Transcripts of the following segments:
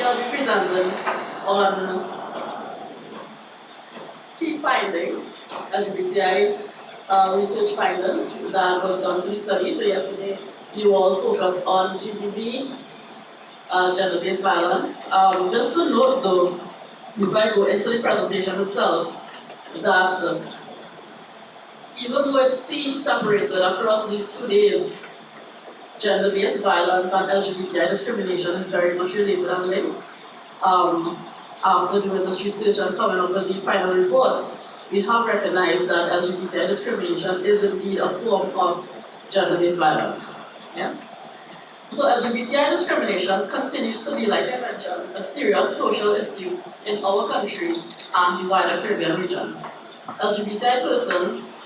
I'll be presenting on key findings, LGBTI research findings that was done to the study. So yesterday, you all focused on GBV, gender-based violence. Just to note though, before I go into the presentation itself, that even though it seems separated across these 2 days, gender-based violence and LGBTI discrimination is very much related and linked. After doing this research and coming up with the final report, we have recognized that LGBTI discrimination is indeed a form of gender-based violence. Yeah? So LGBTI discrimination continues to be, like I mentioned, a serious social issue in our country and the wider Caribbean region. LGBTI persons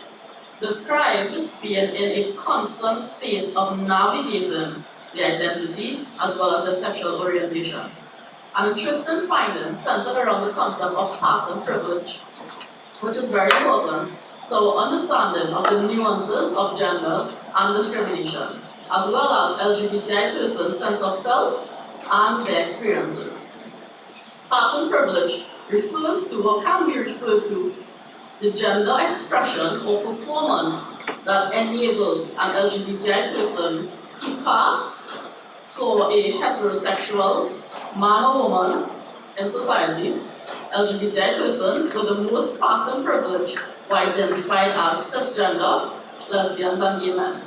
described being in a constant state of navigating their identity as well as their sexual orientation. An interesting finding centered around the concept of passing privilege, which is very important to our understanding of the nuances of gender and discrimination, as well as LGBTI persons' sense of self and their experiences. Passing privilege refers to, or can be referred to, the gender expression or performance that enables an LGBTI person to pass for a heterosexual man or woman in society. LGBTI persons with the most passing privilege were identified as cisgender, lesbians, and gay men,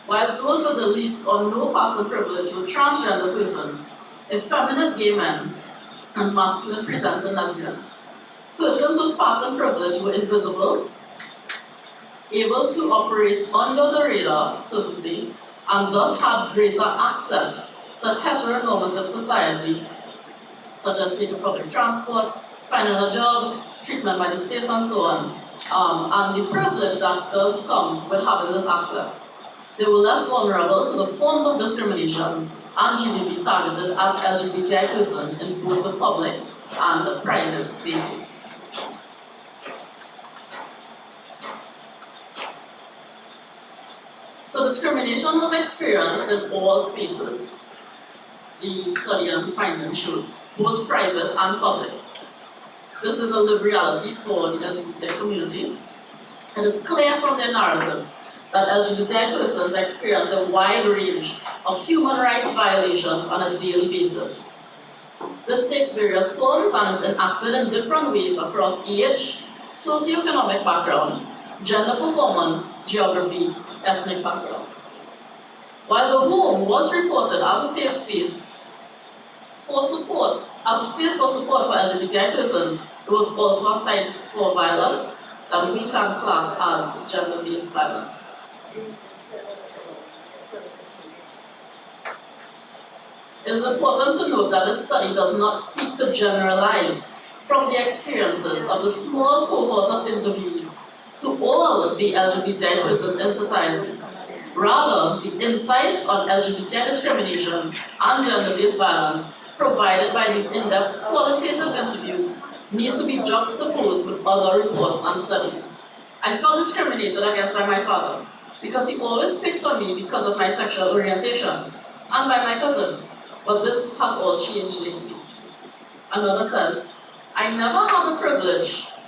while those with the least or no passing privilege were transgender persons, effeminate gay men, and masculine presenting lesbians. Persons with passing privilege were invisible, able to operate under the radar, so to say, and thus had greater access to heteronormative society, such as taking public transport, finding a job, treatment by the state, and so on, and the privilege that does come with having this access. They were less vulnerable to the forms of discrimination and GBV targeted at LGBTI persons in both the public and the private spaces. So discrimination was experienced in all spaces. The study and the findings showed, both private and public. This is a lived reality for the LGBTI community. It is clear from their narratives that LGBTI persons experience a wide range of human rights violations on a daily basis. This takes various forms and is enacted in different ways across age, socioeconomic background, gender performance, geography, ethnic background. While the home was reported as a safe space for support, as a space for support for LGBTI persons, it was also a site for violence that we can class as gender-based violence. It is important to note that this study does not seek to generalize from the experiences of the small cohort of interviewees to all the LGBTI persons in society. Rather, the insights on LGBTI discrimination and gender-based violence provided by these in-depth qualitative interviews need to be juxtaposed with other reports and studies. I felt discriminated against by my father because he always picked on me because of my sexual orientation, and by my cousin, but this has all changed lately. Another says, I never had the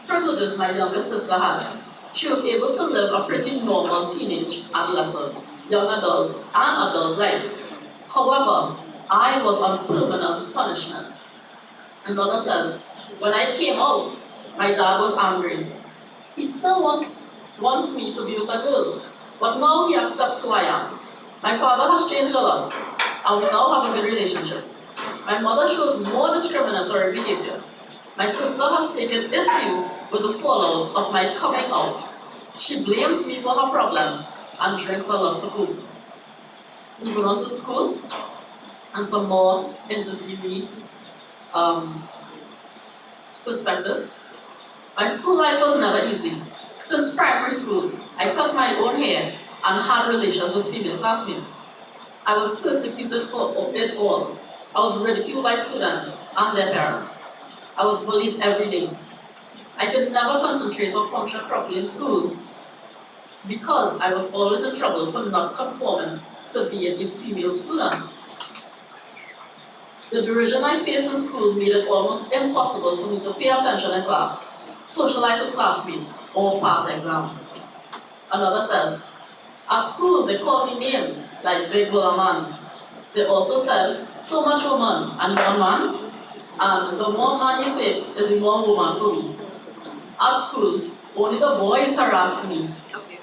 privileges my younger sister had. She was able to live a pretty normal teenage, adolescent, young adult, and adult life. However, I was on permanent punishment. Another says, when I came out, my dad was angry. He still wants me to be with a girl, but now he accepts who I am. My father has changed a lot, and we now have a good relationship. My mother shows more discriminatory behavior. My sister has taken issue with the fallout of my coming out. She blames me for her problems and drinks a lot to cope. Moving on to school, and some more interviewee perspectives. My school life was never easy. Since primary school, I cut my own hair and had relations with female classmates. I was persecuted for it all. I was ridiculed by students and their parents. I was bullied every day. I could never concentrate or function properly in school because I was always in trouble for not conforming to being a female student. The derision I faced in school made it almost impossible for me to pay attention in class, socialize with classmates, or pass exams. Another says, at school they called me names like Big Bull Man. They also said, so much woman and one man, and the more man you take is the more woman for me. At school, only the boys harassed me,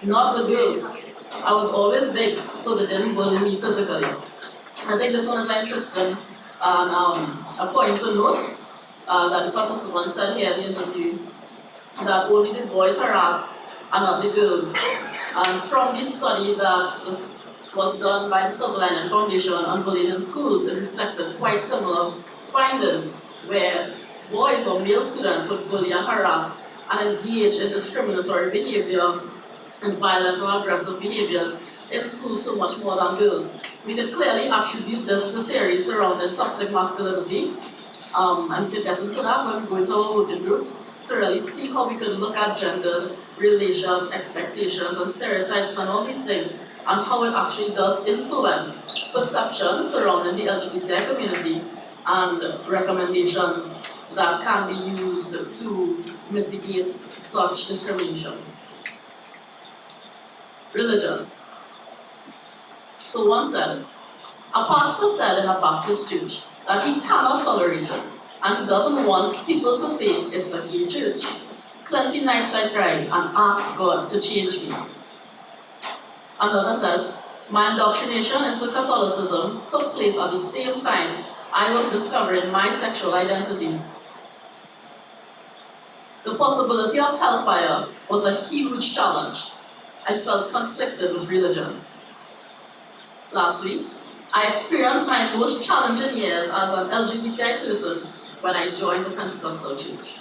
not the girls. I was always big, so they didn't bully me physically. I think this one is interesting, and a point to note that the participant said here in the interview, that only the boys harassed and not the girls. And from this study that was done by the Silver Lining Foundation on bullying in schools, it reflected quite similar findings, where boys or male students would bully and harass and engage in discriminatory behavior and violent or aggressive behaviors in school so much more than girls. We could clearly attribute this to theories surrounding toxic masculinity, and we could get into that when we go into our working groups to really see how we could look at gender relations, expectations, and stereotypes and all these things, and how it actually does influence perceptions surrounding the LGBTI community and recommendations that can be used to mitigate such discrimination. Religion. So one said, a pastor said in a Baptist church that he cannot tolerate it, and he doesn't want people to say it's a gay church. Plenty nights I cried and asked God to change me. Another says, my indoctrination into Catholicism took place at the same time I was discovering my sexual identity. The possibility of hellfire was a huge challenge. I felt conflicted with religion. Lastly, I experienced my most challenging years as an LGBTI person when I joined the Pentecostal church.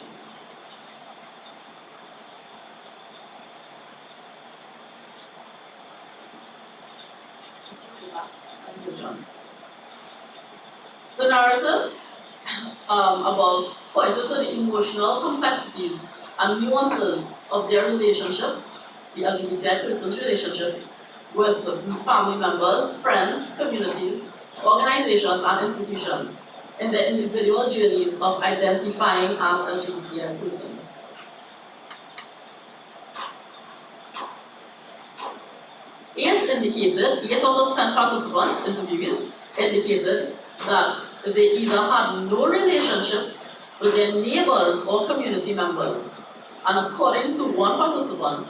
The narratives above pointed to the emotional complexities and nuances of their relationships, the LGBTI persons' relationships, with family members, friends, communities, organizations, and institutions in their individual journeys of identifying as LGBTI persons. Eight out of 10 participants, interviewees, indicated that they either had no relationships with their neighbors or community members, and according to one participant,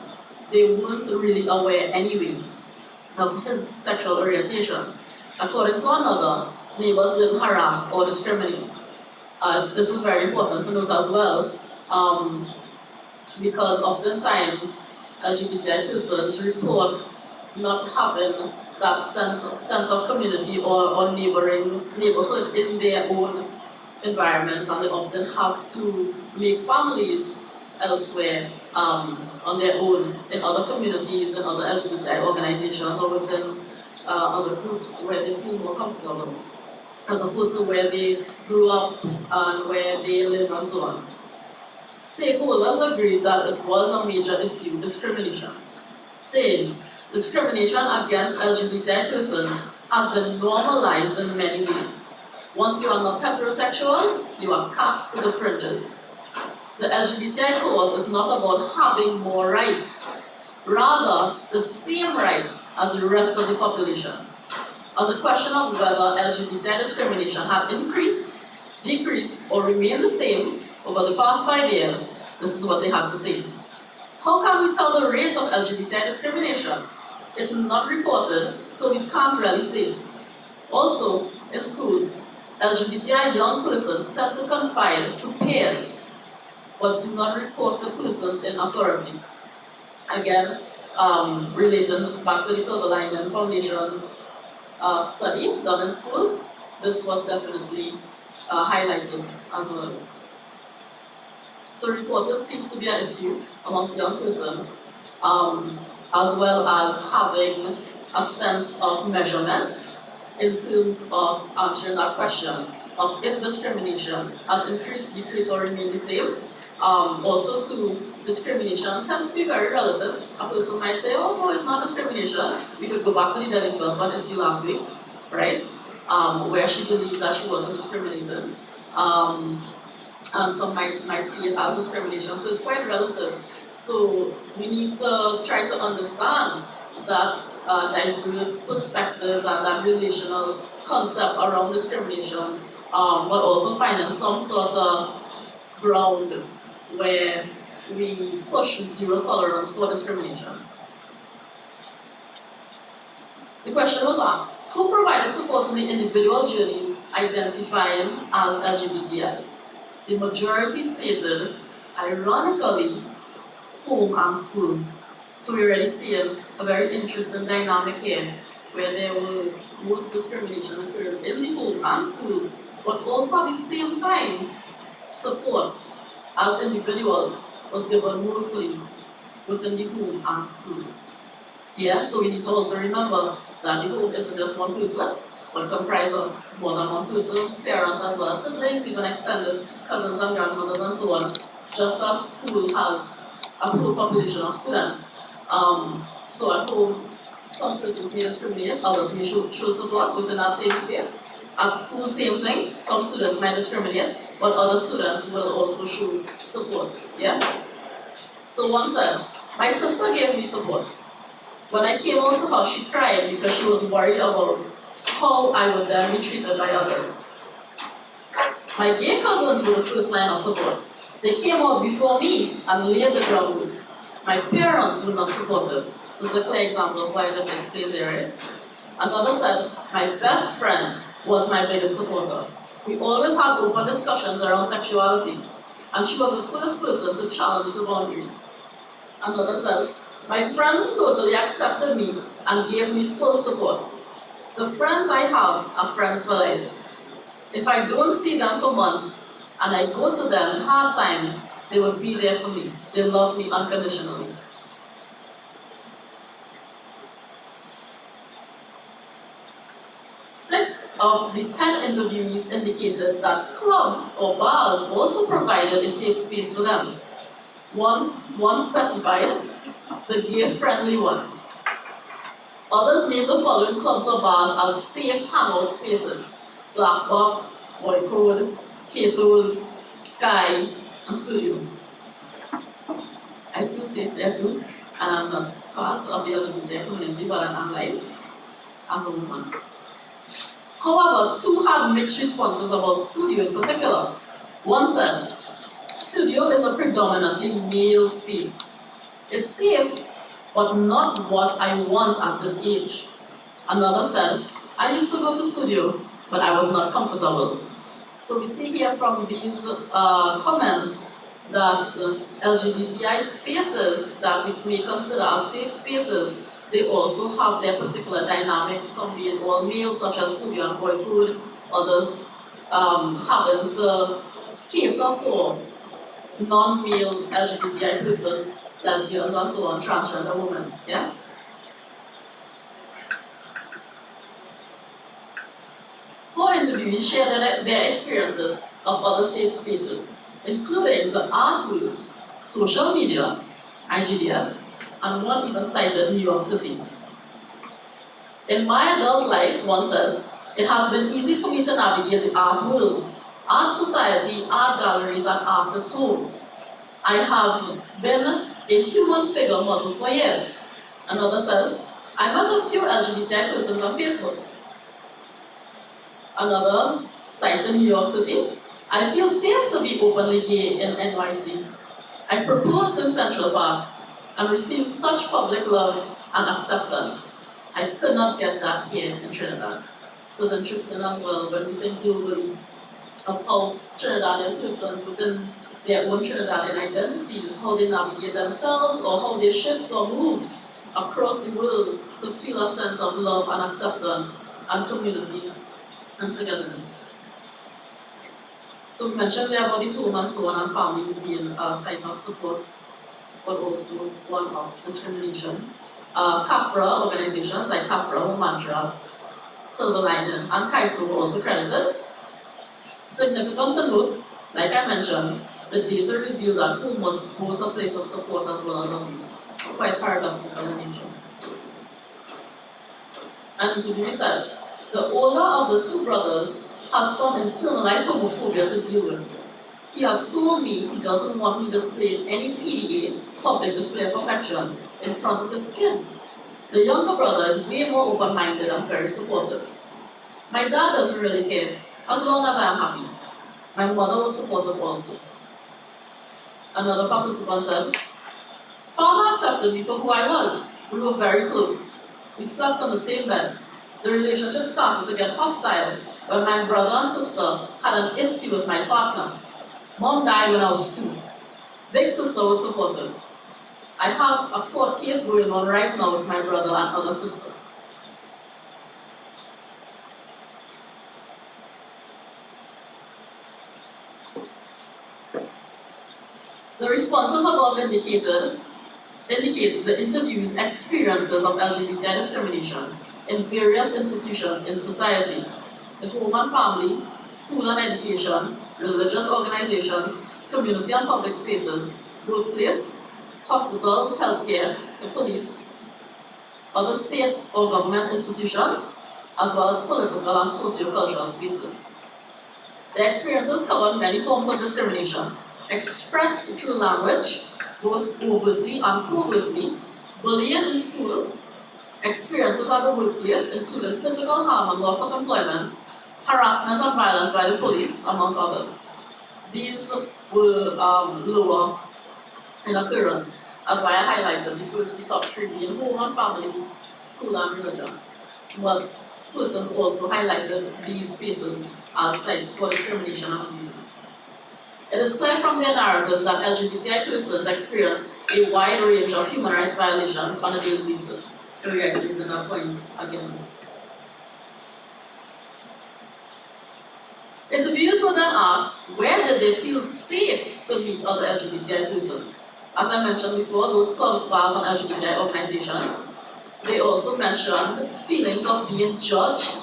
they weren't really aware anyway of his sexual orientation. According to another, neighbors didn't harass or discriminate. This is very important to note as well, because oftentimes LGBTI persons report not having that sense of community or neighborhood in their own environments, and they often have to make families elsewhere on their own, in other communities, in other LGBTI organizations, or within other groups where they feel more comfortable, as opposed to where they grew up and where they live and so on. Stakeholders agreed that it was a major issue, discrimination, saying discrimination against LGBTI persons has been normalized in many ways. Once you are not heterosexual, you are cast to the fringes. The LGBTI cause is not about having more rights, rather the same rights as the rest of the population. On the question of whether LGBTI discrimination had increased, decreased, or remained the same over the past 5 years, this is what they had to say. How can we tell the rate of LGBTI discrimination? It's not reported, so we can't really say. Also, in schools, LGBTI young persons tend to confide to peers, but do not report to persons in authority. Again, relating back to the Silver Lining Foundation's study done in schools, this was definitely highlighted as well. So reporting seems to be an issue amongst young persons, as well as having a sense of measurement in terms of answering that question of if discrimination has increased, decreased, or remained the same. Also, too, discrimination tends to be very relative. A person might say, oh no, it's not discrimination. We could go back to the Dennis Welfare issue last week, right? where she believed that she wasn't discriminated. And some might see it as discrimination, so it's quite relative. So we need to try to understand that diverse perspectives and that relational concept around discrimination, but also finding some sort of ground where we push zero tolerance for discrimination. The question was asked, who provided support in the individual journeys identifying as LGBTI? The majority stated, ironically, home and school. So we're already seeing a very interesting dynamic here, where there were most discrimination occurred in the home and school, but also at the same time, support as individuals was given mostly within the home and school. Yeah, so we need to also remember that the home isn't just one person, but comprised of more than one person's parents as well as siblings, even extended cousins and grandmothers and so on, just as school has a poor population of students. So at home, some persons may discriminate, others may show support within that same space. At school, same thing, some students might discriminate, but other students will also show support, yeah? So one said, my sister gave me support. When I came out to her, she cried because she was worried about how I would then be treated by others. My gay cousins were the first line of support. They came out before me and laid the groundwork. My parents were not supportive. So it's a clear example of what I just explained there, right? Another said, my best friend was my biggest supporter. We always had open discussions around sexuality, and she was the first person to challenge the boundaries. Another says, my friends totally accepted me and gave me full support. The friends I have are friends for life. If I don't see them for months and I go to them in hard times, they will be there for me. They love me unconditionally. Six of the 10 interviewees indicated that clubs or bars also provided a safe space for them. One specified the gay-friendly ones. Others named the following clubs or bars as safe hangout spaces: Black Box, Boy Code, Cato's, Sky, and Studio. I feel safe there too, and I'm not part of the LGBTI community, but I'm alive as a woman. However, two had mixed responses about Studio in particular. One said, Studio is a predominantly male space. It's safe, but not what I want at this age. Another said, I used to go to Studio, but I was not comfortable. So we see here from these comments that LGBTI spaces that we may consider as safe spaces, they also have their particular dynamics, some being all male, such as Studio and Boy Code, others having to cater for non-male LGBTI persons, lesbians and so on, transgender women, yeah? Four interviewees shared their experiences of other safe spaces, including the art world, social media, IGDS, and one even cited New York City. In my adult life, one says, it has been easy for me to navigate the art world, art society, art galleries, and artists' homes. I have been a human figure model for years. Another says, I met a few LGBTI persons on Facebook. Another cited New York City. I feel safe to be openly gay in NYC. I proposed in Central Park and received such public love and acceptance. I could not get that here in Trinidad. So it's interesting as well when we think globally of how Trinidadian persons within their own Trinidadian identities, how they navigate themselves or how they shift or move across the world to feel a sense of love and acceptance and community and togetherness. So we mentioned there about the home and so on and family being a site of support, but also one of discrimination. CAFRA organizations like CAFRA, Mantra, Silver Lining, and KAISO were also credited. Significant to note, like I mentioned, the data revealed that home was both a place of support as well as abuse. Quite paradoxical in nature. An interviewee said, The older of the two brothers has some internalized homophobia to deal with. He has told me he doesn't want me displaying any PDA, public display of affection, in front of his kids. The younger brother is way more open-minded and very supportive. My dad doesn't really care, as long as I am happy. My mother was supportive also. Another participant said, Father accepted me for who I was. We were very close. We slept on the same bed. The relationship started to get hostile when my brother and sister had an issue with my partner. Mom died when I was 2. Big sister was supportive. I have a court case going on right now with my brother and other sister. The responses above indicate the interview's experiences of LGBTI discrimination in various institutions in society: the home and family, school and education, religious organizations, community and public spaces, workplace, hospitals, healthcare, the police, other state or government institutions, as well as political and socio-cultural spaces. The experiences covered many forms of discrimination, expressed through language, both overtly and covertly, bullying in schools, experiences at the workplace, including physical harm and loss of employment, harassment and violence by the police, among others. These were lower in occurrence, as why I highlighted the top 3 being home and family, school and religion. But persons also highlighted these spaces as sites for discrimination and abuse. It is clear from their narratives that LGBTI persons experience a wide range of human rights violations on a daily basis. So we are using that point again. Interviewers were then asked where did they feel safe to meet other LGBTI persons. As I mentioned before, those clubs, bars, and LGBTI organizations. They also mentioned feelings of being judged,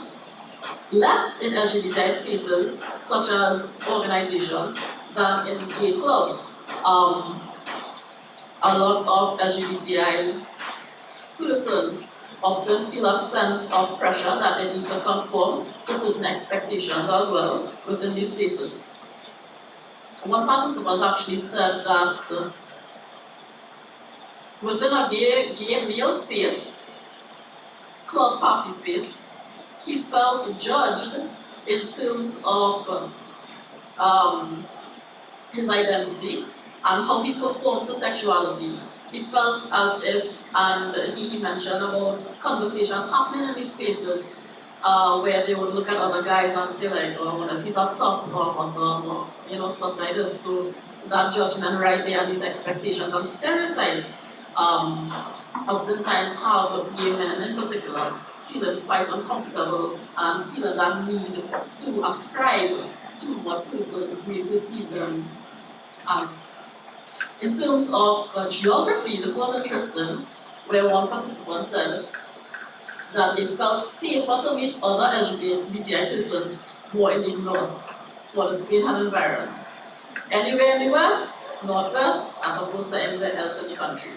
less in LGBTI spaces, such as organizations, than in gay clubs. A lot of LGBTI persons often feel a sense of pressure that they need to conform to certain expectations as well within these spaces. One participant actually said that within a gay male space, club party space, he felt judged in terms of his identity and how he performs his sexuality. He felt as if, and he mentioned about conversations happening in these spaces where they would look at other guys and say like, oh, what if he's up top or bottom, or stuff like this. So that judgment right there and these expectations and stereotypes oftentimes have gay men in particular feeling quite uncomfortable and feeling that need to ascribe to what persons may perceive them as. In terms of geography, this was interesting, where one participant said that it felt safer to meet other LGBTI persons more in the north, for the Spain and environs. Anywhere in the west, northwest, as opposed to anywhere else in the country.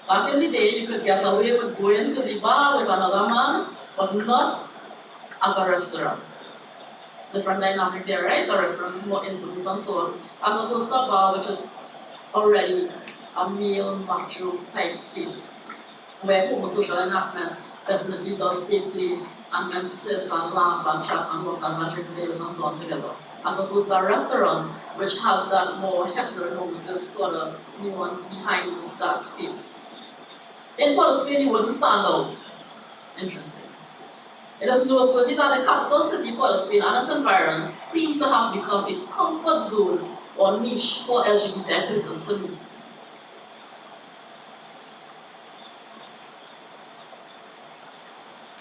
Back in the day, you could get away with going to the bar with another man, but not at a restaurant. Different dynamic there, right? A restaurant is more intimate and so on, as opposed to a bar, which is already a male macho type space, where homosocial enactment definitely does take place, and men sit and laugh and chat and walk and drink beers and so on together. As opposed to a restaurant, which has that more heteronormative sort of nuance behind that space. In Port of Spain, you wouldn't stand out. Interesting. It is noteworthy that the capital city, Port of Spain, and its environs seem to have become a comfort zone or niche for LGBTI persons to meet.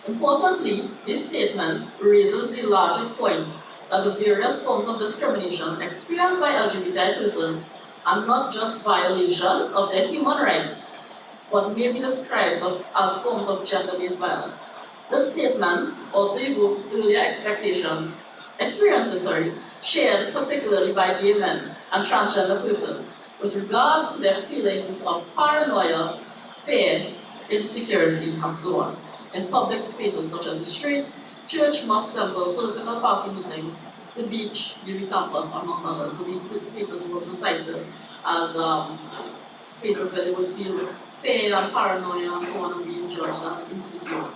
Importantly, this statement raises the larger point that the various forms of discrimination experienced by LGBTI persons are not just violations of their human rights, but may be described as forms of gender-based violence. This statement also evokes earlier experiences shared particularly by gay men and transgender persons with regard to their feelings of paranoia, fear, insecurity, and so on, in public spaces such as the street, church, mosque, temple, political party meetings, the beach, UV campus, among others. So these spaces were also cited as spaces where they would feel fear and paranoia and so on and being judged and insecure.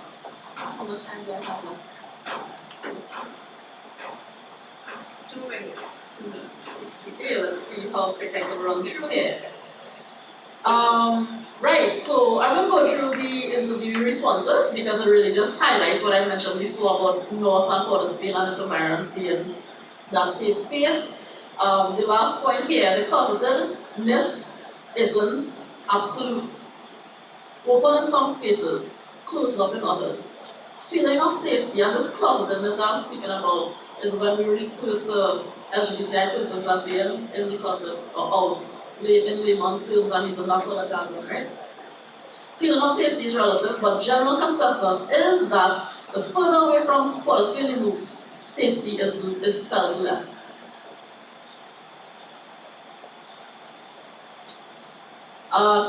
How much time do I have left? 2 minutes. 2 minutes. Okay, let's see how quick I can run through here. Right, so I'm going to go through the interview responses because it really just highlights what I mentioned before about North and Port of Spain and its environs being that safe space. The last point here, the closetedness isn't absolute. Open in some spaces, closed up in others. Feeling of safety, and this closetedness that I'm speaking about is when we refer to LGBTI persons as being in the closet or out, in layman's terms and using that sort of jargon, right? Feeling of safety is relative, but general consensus is that the further away from Port of Spain you move, safety is felt less.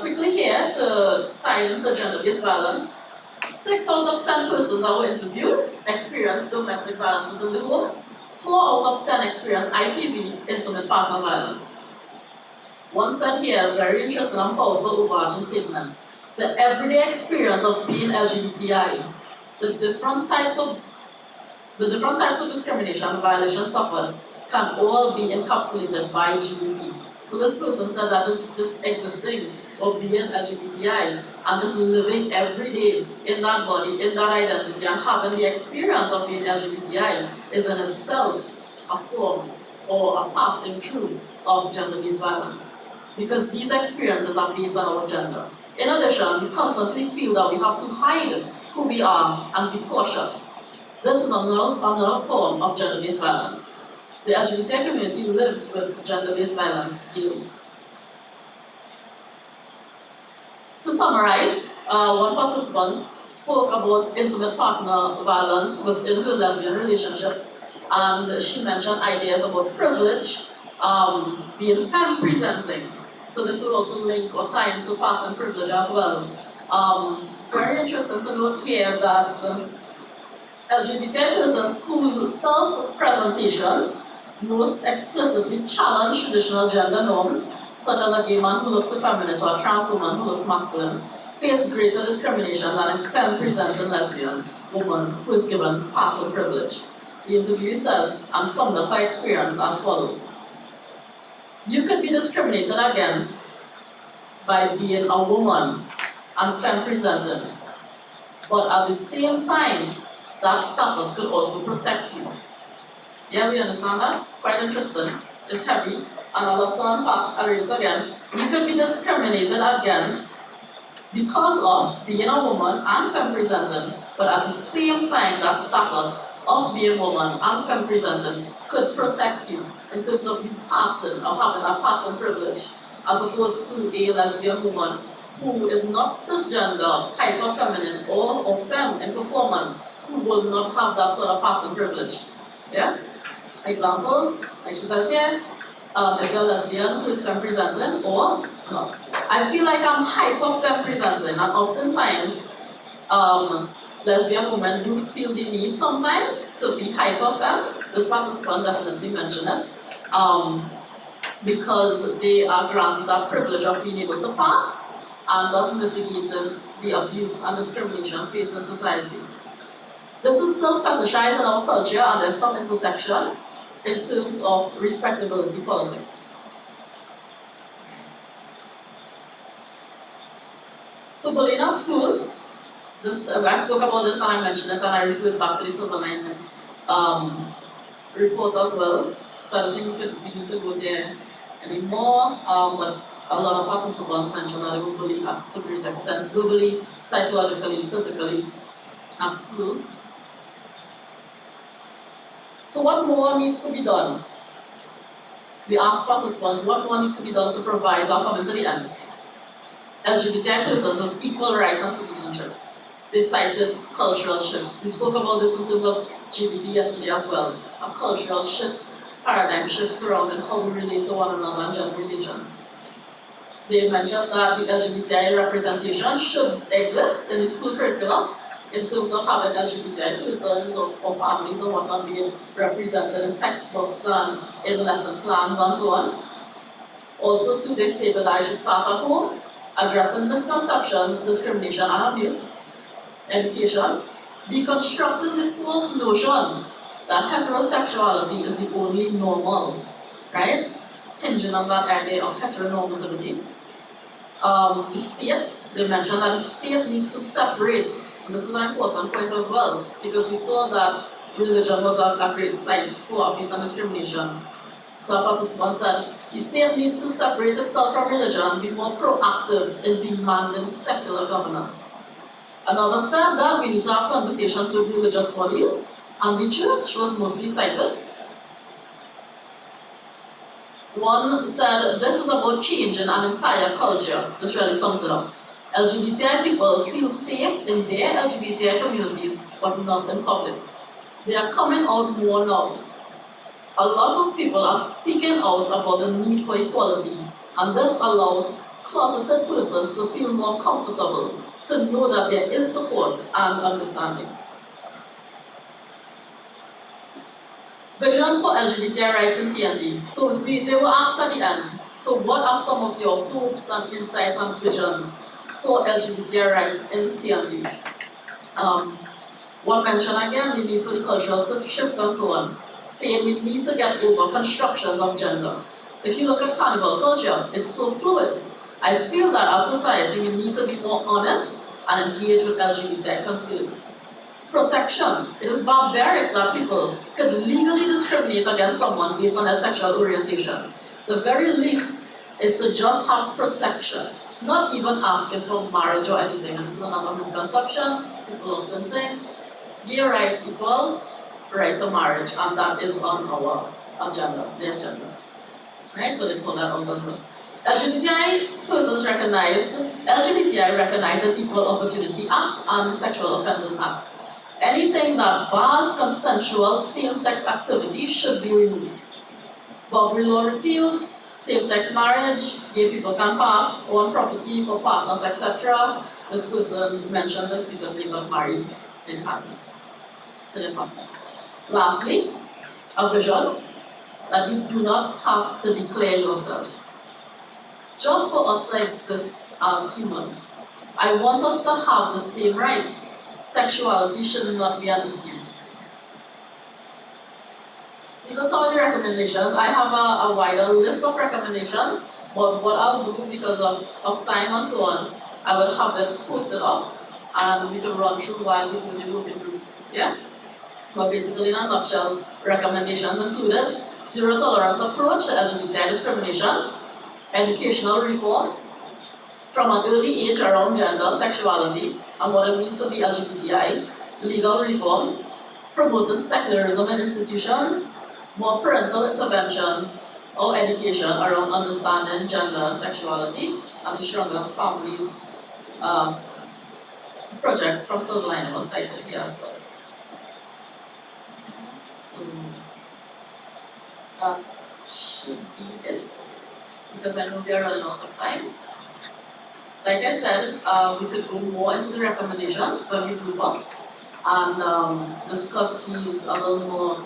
Quickly here to tie into gender-based violence, 6 out of 10 persons that were interviewed experienced domestic violence within the home. 4 out of 10 experienced IPV, intimate partner violence. One said here, very interesting and powerful overarching statement. The everyday experience of being LGBTI, the different types of discrimination and violations suffered can all be encapsulated by GBV. So this person said that just existing or being LGBTI and just living every day in that body, in that identity, and having the experience of being LGBTI is in itself a form or a passing through of gender-based violence. Because these experiences are based on our gender. In addition, we constantly feel that we have to hide who we are and be cautious. This is another form of gender-based violence. The LGBTI community lives with gender-based violence daily. To summarize, one participant spoke about intimate partner violence within her lesbian relationship, and she mentioned ideas about privilege, being femme-presenting. So this will also link or tie into passing privilege as well. Very interesting to note here that LGBTI persons whose self-presentations most explicitly challenge traditional gender norms, such as a gay man who looks effeminate or a trans woman who looks masculine, face greater discrimination than a femme-presenting lesbian woman who is given passing privilege. The interviewee says, and summed up her experience as follows. You could be discriminated against by being a woman and femme-presenting, but at the same time, that status could also protect you. Yeah, we understand that? Quite interesting. It's heavy, and I'll have to unpack and read it again. You could be discriminated against because of being a woman and femme-presenting, but at the same time, that status of being a woman and femme-presenting could protect you in terms of you passing or having that passing privilege, as opposed to a lesbian woman who is not cisgender, hyper-feminine, or femme in performance, who will not have that sort of passing privilege. Yeah? Example, like she says here, if you're a lesbian who is femme-presenting or not. I feel like I'm hyper-femme-presenting, and oftentimes, lesbian women do feel the need sometimes to be hyper-femme. This participant definitely mentioned it. Because they are granted that privilege of being able to pass and thus mitigating the abuse and discrimination faced in society. This is still fetishized in our culture, and there's some intersection in terms of respectability politics. So bullying at schools, I spoke about this and I mentioned it and I referred back to the Silver Line report as well. So I don't think we need to go there anymore, but a lot of participants mentioned that they were bullied to great extents, verbally, psychologically, physically, at school. So what more needs to be done? We asked participants what more needs to be done to provide, I'll come into the end, LGBTI persons with equal rights and citizenship. They cited cultural shifts. We spoke about this in terms of GBV yesterday as well, a cultural shift, paradigm shift surrounding how we relate to one another and gender relations. They mentioned that the LGBTI representation should exist in the school curriculum, in terms of having LGBTI persons or families or whatnot being represented in textbooks and in lesson plans and so on. Also, too, they stated that I should start at home, addressing misconceptions, discrimination and abuse, education, deconstructing the false notion that heterosexuality is the only normal, right? Hinging on that idea of heteronormativity. The state, they mentioned that the state needs to separate, and this is an important point as well, because we saw that religion was a great site for abuse and discrimination. So a participant said, the state needs to separate itself from religion and be more proactive in demanding secular governance. Another said that we need to have conversations with religious bodies, and the church was mostly cited. One said, this is about changing an entire culture. This really sums it up. LGBTI people feel safe in their LGBTI communities, but not in public. They are coming out more now. A lot of people are speaking out about the need for equality, and this allows closeted persons to feel more comfortable, to know that there is support and understanding. Vision for LGBTI rights in T&T. So they were asked at the end, so what are some of your hopes and insights and visions for LGBTI rights in T&T? One mentioned again, the need for the cultural shift and so on, saying we need to get over constructions of gender. If you look at carnival culture, it's so fluid. I feel that as a society, we need to be more honest and engage with LGBTI concerns. Protection. It is barbaric that people could legally discriminate against someone based on their sexual orientation. The very least is to just have protection, not even asking for marriage or anything. And this is another misconception. People often think gay rights equal right to marriage, and that is on our agenda, the agenda. Right? So they call that out as well. LGBTI persons recognized, LGBTI recognized an Equal Opportunity Act and Sexual Offences Act. Anything that bars consensual same-sex activity should be removed. Boundary law repealed, same-sex marriage, gay people can pass, own property for partners, etc. This person mentioned this because they got married in Canada. Lastly, a vision that you do not have to declare yourself. Just for us to exist as humans, I want us to have the same rights. Sexuality should not be an issue. These are some of the recommendations. I have a wider list of recommendations, but what I'll do because of time and so on, I will have it posted up and we can run through while we do the working groups. Yeah? But basically, in a nutshell, recommendations included zero tolerance approach to LGBTI discrimination, educational reform, from an early age around gender, sexuality, and what it means to be LGBTI, legal reform, promoting secularism in institutions, more parental interventions or education around understanding gender and sexuality, and the Stronger Families project from Silver Line was cited here as well. So that should be it, because I know we are running out of time. Like I said, we could go more into the recommendations when we group up and discuss these a little more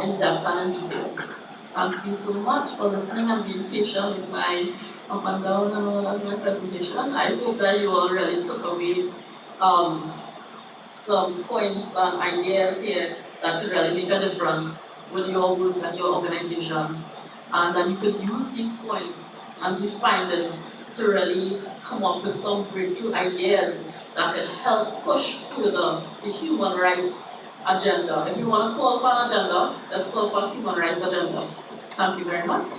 in depth and in detail. Thank you so much for listening and being patient with my up and down and all of my presentation. I hope that you all really took away some points and ideas here that could really make a difference with your work and your organizations, and that you could use these points and these findings to really come up with some breakthrough ideas that could help push further the human rights agenda. If you want to call for an agenda, let's call for a human rights agenda. Thank you very much.